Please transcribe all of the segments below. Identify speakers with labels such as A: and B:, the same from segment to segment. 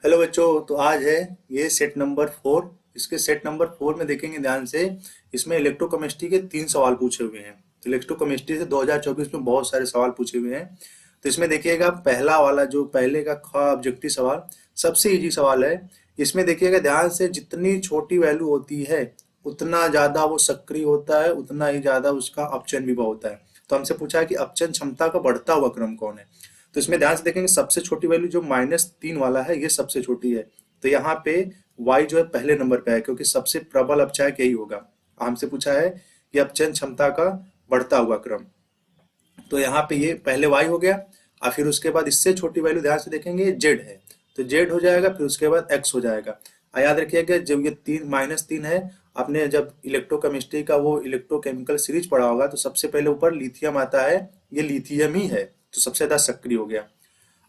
A: Hello बच्चों, तो आज है ये सेट नंबर 4। इसके सेट नंबर 4 में देखेंगे ध्यान से। इसमें इलेक्ट्रोकेमिस्ट्री के 3 सवाल पूछे हुए हैं। तो इलेक्ट्रोकेमिस्ट्री से 2024 में बहुत सारे सवाल पूछे हुए हैं। तो इसमें देखिएगा पहला वाला जो पहले का ख ऑब्जेक्टिव सवाल सबसे इजी सवाल है। इसमें देखिएगा ध्यान से, जितनी छोटी वैल्यू होती है उतना ज्यादा वो सक्रिय होता है, उतना ही ज्यादा उसका अपचयन विभव होता है। तो हमसे पूछा है कि अपचयन क्षमता का बढ़ता हुआ क्रम कौन है। तो इसमें ध्यान से देखेंगे सबसे छोटी वैल्यू जो -3 वाला है ये सबसे छोटी है। तो यहाँ पे y जो है पहले नंबर पे है, क्योंकि सबसे प्रबल अपचायक यही होगा। हमसे पूछा है कि अपचयन क्षमता का बढ़ता हुआ क्रम। तो यहाँ पे ये पहले y हो गया, और फिर उसके बाद इससे छोटी वैल्यू ध्यान से देखेंगे z है, तो z हो जाएगा, फिर उसके बाद x हो जाएगा। और याद रखिएगा जब ये -3 है, आपने जब इलेक्ट्रोकेमिस्ट्री का वो इलेक्ट्रोकेमिकल सीरीज पढ़ा होगा तो सबसे पहले ऊपर लिथियम आता है, ये लिथियम ही है, तो सबसे ज्यादा सक्रिय हो गया।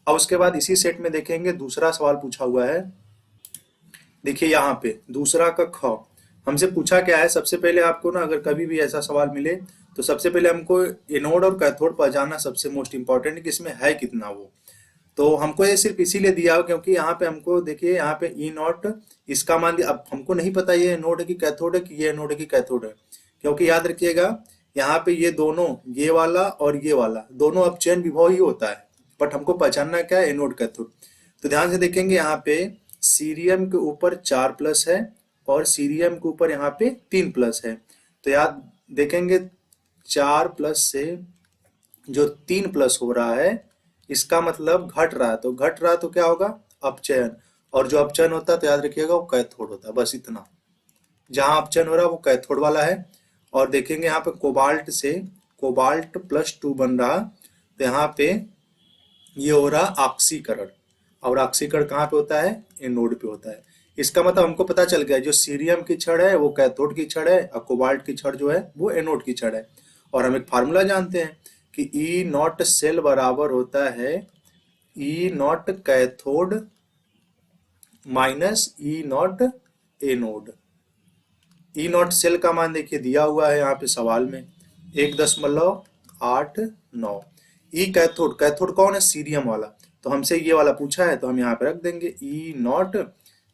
A: अब उसके बाद इसी सेट में देखेंगे दूसरा सवाल पूछा हुआ है। देखिए यहाँ पे दूसरा का ख हमसे पूछा क्या है। सबसे पहले आपको ना, अगर कभी भी ऐसा सवाल मिले तो सबसे पहले हमको एनोड और कैथोड पहचानना सबसे मोस्ट इंपॉर्टेंट है कि इसमें है कितना वो। तो हमको ये सिर्फ इसीलिए दिया हो क्योंकि यहाँ पे हमको देखिए यहाँ पे ई नॉट इसका मान दिया। अब हमको नहीं पता ये एनोड है कि कैथोड है, कि ये एनोड है कि कैथोड है, क्योंकि याद रखिएगा यहाँ पे ये दोनों, ये वाला और ये वाला दोनों अपचयन विभव ही होता है, बट हमको पहचानना क्या है, एनोड कैथोड। तो ध्यान से देखेंगे यहाँ पे सीरियम के ऊपर 4 प्लस है और सीरियम के ऊपर यहाँ पे 3 प्लस है। तो याद देखेंगे 4 प्लस से जो 3 प्लस हो रहा है इसका मतलब घट रहा है, तो घट रहा है तो क्या होगा, अपचयन। और जो अपचयन होता है तो याद रखिएगा वो कैथोड होता है, बस इतना। जहां अपचयन हो रहा है वो कैथोड वाला है। और देखेंगे यहाँ पे कोबाल्ट से कोबाल्ट +2 बन रहा, तो यहाँ पे ये हो रहा ऑक्सीकरण। और ऑक्सीकरण कहाँ पे होता है, एनोड पे होता है। इसका मतलब हमको पता चल गया जो सीरियम की छड़ है वो कैथोड की छड़ है, और कोबाल्ट की छड़ जो है वो एनोड की छड़ है। और हम एक फार्मूला जानते हैं कि ई नॉट सेल बराबर होता है E naught cathode minus E naught anode. E naught cell का मान देखिए दिया हुआ है यहाँ पे सवाल में 1.89। ई कैथोड, कैथोड कौन है, सीरियम वाला, तो हमसे ये वाला पूछा है तो हम यहाँ पे रख देंगे ई नॉट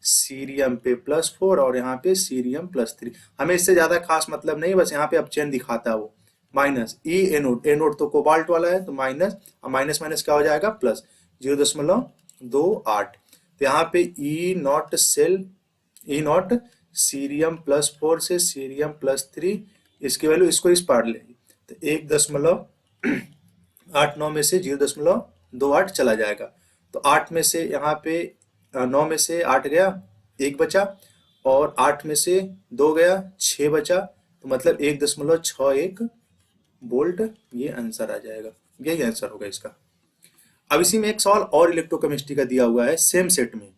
A: सीरियम पे +4 और यहाँ पे सीरियम +3। हमें इससे ज्यादा खास मतलब नहीं, बस यहाँ पे अपचयन दिखाता है वो। माइनस ई एनोड, एनोड तो कोबाल्ट वाला है तो माइनस, और माइनस माइनस क्या हो जाएगा प्लस, 0.28। तो यहाँ पे E naught cell, E naught cerium +4 से सीरियम +3, इसकी वैल्यू इसको इस पार लेगी तो 1.89 में से 0.28 चला जाएगा। तो 8 में से यहाँ पे 9 में से 8 गया, 1 बचा, और 8 में से 2 गया, 6 बचा, तो मतलब 1.61 वोल्ट ये आंसर आ जाएगा। यही आंसर होगा इसका। अब इसी में एक सवाल और इलेक्ट्रोकेमिस्ट्री का दिया हुआ है सेम सेट में।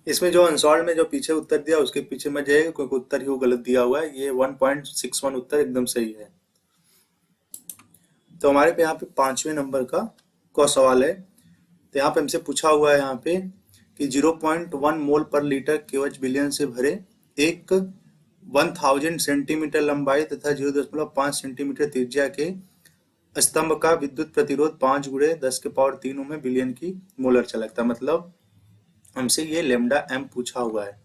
A: इसमें जो अनसॉल्व में जो पीछे उत्तर दिया उसके पीछे मत जाइएगा, क्योंकि उत्तर ही वो गलत दिया हुआ है। ये 1.61 उत्तर एकदम सही है। तो हमारे पे यहाँ पे 5वें नंबर का सवाल है। तो यहाँ पे हमसे पूछा हुआ है यहाँ पे कि 0.1 मोल पर लीटर केवच विलयन से भरे एक 1000 सेंटीमीटर लंबाई तथा 0.5 सेंटीमीटर त्रिज्या के स्तंभ का विद्युत प्रतिरोध 5 × 10⁻³ में बिलियन की मोलर चालकता। मतलब हमसे ये लेमडा एम पूछा हुआ है।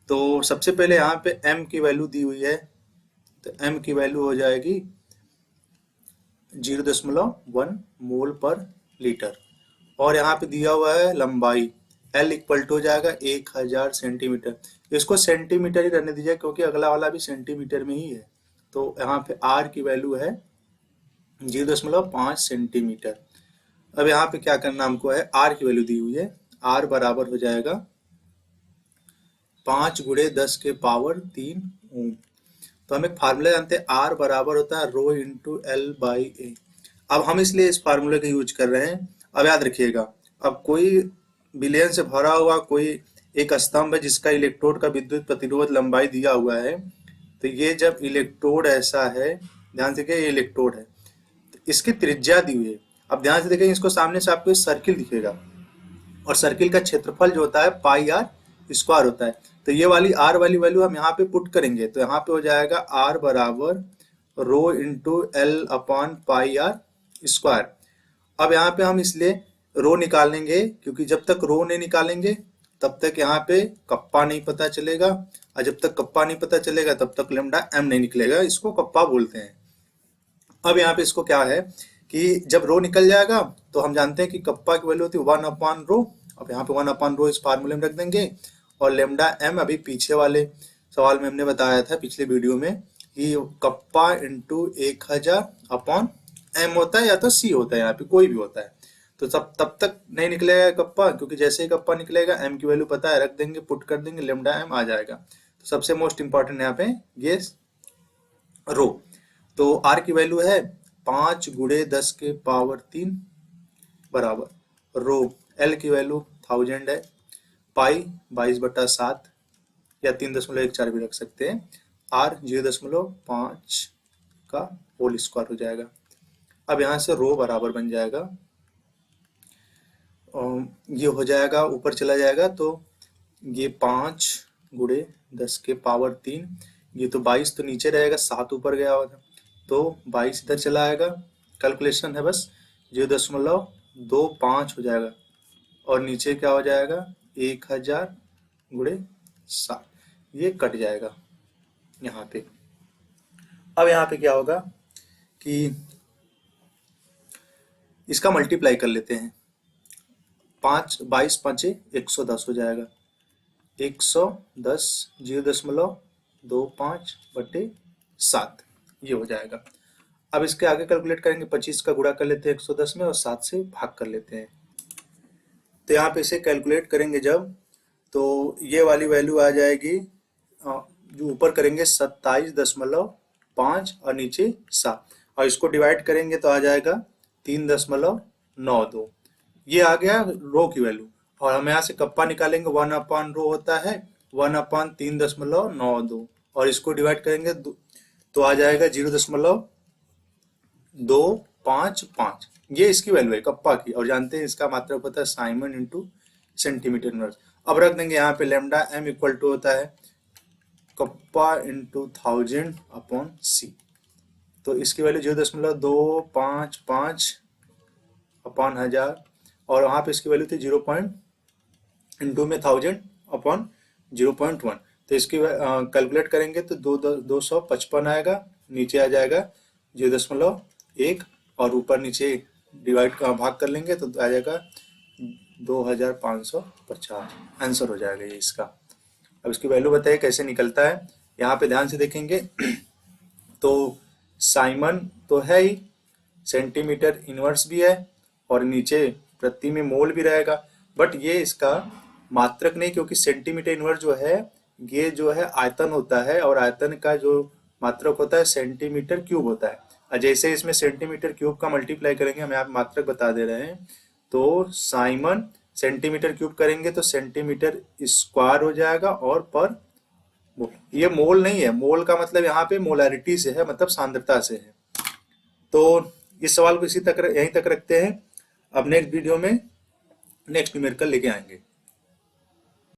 A: तो सबसे पहले यहाँ पे एम की वैल्यू दी हुई है, तो एम की वैल्यू हो जाएगी 0.1 मोल पर लीटर, और यहाँ पे दिया हुआ है लंबाई एल इक्वल टू हो जाएगा 1000 सेंटीमीटर। इसको सेंटीमीटर ही रहने दीजिए क्योंकि अगला वाला भी सेंटीमीटर में ही है। तो यहाँ पे आर की वैल्यू है 0.5 सेंटीमीटर। अब यहाँ पे क्या करना हमको है, आर की वैल्यू दी हुई है, आर बराबर हो जाएगा 5 × 10⁻³ ओम। तो हम एक फार्मूला जानते हैं, आर बराबर होता है ρ×L/A। अब हम इसलिए इस फार्मूले का यूज कर रहे हैं। अब याद रखिएगा, अब कोई विलयन से भरा हुआ कोई एक स्तंभ है जिसका इलेक्ट्रोड का विद्युत प्रतिरोध लंबाई दिया हुआ है। तो ये जब इलेक्ट्रोड ऐसा है, ध्यान से देखिए ये इलेक्ट्रोड है, तो इसकी त्रिज्या दी हुई है। अब ध्यान से देखेंगे, इसको सामने से आपको सर्किल दिखेगा, और सर्किल का क्षेत्रफल जो होता है πr² होता है। तो ये वाली आर वाली वैल्यू हम यहाँ पे पुट करेंगे, तो यहाँ पे हो जाएगा आर बराबर ρ × L/πr²। अब यहाँ पे हम इसलिए रो निकालेंगे, क्योंकि जब तक रो नहीं निकालेंगे तब तक यहाँ पे कप्पा नहीं पता चलेगा, और जब तक कप्पा नहीं पता चलेगा तब तक लेमडा एम नहीं निकलेगा, इसको कप्पा बोलते हैं। अब यहाँ पे इसको क्या है कि जब रो निकल जाएगा तो हम जानते हैं कि कप्पा की वैल्यू होती है 1/रो। अब यहाँ पे 1/रो इस फार्मूले में रख देंगे, और लेमडा एम अभी पीछे वाले सवाल में हमने बताया था पिछले वीडियो में कि कप्पा इंटू 1000/एम होता है, या तो सी होता है, यहाँ पे कोई भी होता है। तो तब तक नहीं निकलेगा कप्पा, क्योंकि जैसे ही कप्पा निकलेगा एम की वैल्यू पता है, रख देंगे, पुट कर देंगे, लेमडा एम आ जाएगा। तो सबसे मोस्ट इंपॉर्टेंट यहाँ पे ये रो। तो आर की वैल्यू है 5 × 10⁻³ बराबर रो। एल की वैल्यू 1000 है, पाई 22/7 या 3.14 भी रख सकते हैं, आर 0.5 का होल स्क्वायर हो जाएगा। अब यहाँ से रो बराबर बन जाएगा, ये हो जाएगा, ऊपर चला जाएगा तो ये 5 × 10⁻³ ये तो 22 तो नीचे रहेगा, 7 ऊपर गया हुआ था तो 22 इधर चला आएगा, कैलकुलेशन है बस, 0.25 हो जाएगा, और नीचे क्या हो जाएगा 1000 × 7, ये कट जाएगा यहाँ पे। अब यहाँ पे क्या होगा कि इसका मल्टीप्लाई कर लेते हैं, 22 5 110 हो जाएगा, 110 0.25/7 ये हो जाएगा। अब इसके आगे कैलकुलेट करेंगे, 25 का गुणा कर लेते हैं 110 में और 7 से भाग कर लेते हैं। तो यहाँ पे इसे कैलकुलेट करेंगे जब, तो ये वाली वैल्यू आ जाएगी, जो ऊपर करेंगे 27.5 और नीचे 7, और इसको डिवाइड करेंगे तो आ जाएगा 3.92। ये आ गया रो की वैल्यू, और हम यहाँ से कप्पा निकालेंगे, 1/रो होता है 1/3.92, और इसको डिवाइड करेंगे तो आ जाएगा 0.255। ये इसकी वैल्यू है कप्पा की, और जानते हैं इसका मात्रक होता है साइमन इंटू सेंटीमीटर इनवर्स। अब रख देंगे यहाँ पे लेमडा एम इक्वल टू होता है कप्पा इंटू 1000/c, तो इसकी वैल्यू 0.255/1000, और वहाँ पे इसकी वैल्यू थी 0. इंटू में 1000/0.1, तो इसकी कैलकुलेट करेंगे तो 255 आएगा, नीचे आ जाएगा 0.1, और ऊपर नीचे डिवाइड का भाग कर लेंगे तो आ जाएगा 2550, आंसर हो जाएगा ये इसका। अब इसकी वैल्यू बताइए कैसे निकलता है, यहाँ पे ध्यान से देखेंगे तो साइमन तो है ही, सेंटीमीटर इनवर्स भी है, और नीचे प्रति में मोल भी रहेगा, बट ये इसका मात्रक नहीं, क्योंकि सेंटीमीटर इनवर्स जो है ये जो है आयतन होता है, और आयतन का जो मात्रक होता है सेंटीमीटर क्यूब होता है, और जैसे इसमें सेंटीमीटर क्यूब का मल्टीप्लाई करेंगे, हम यहाँ मात्रक बता दे रहे हैं, तो साइमन सेंटीमीटर क्यूब करेंगे तो सेंटीमीटर स्क्वायर हो जाएगा, और पर मोल, ये मोल नहीं है, मोल का मतलब यहाँ पे मोलारिटी से है, मतलब सांद्रता से है। तो इस सवाल को यहीं तक रखते हैं, अब नेक्स्ट वीडियो में नेक्स्ट न्यूमेरिकल लेके आएंगे।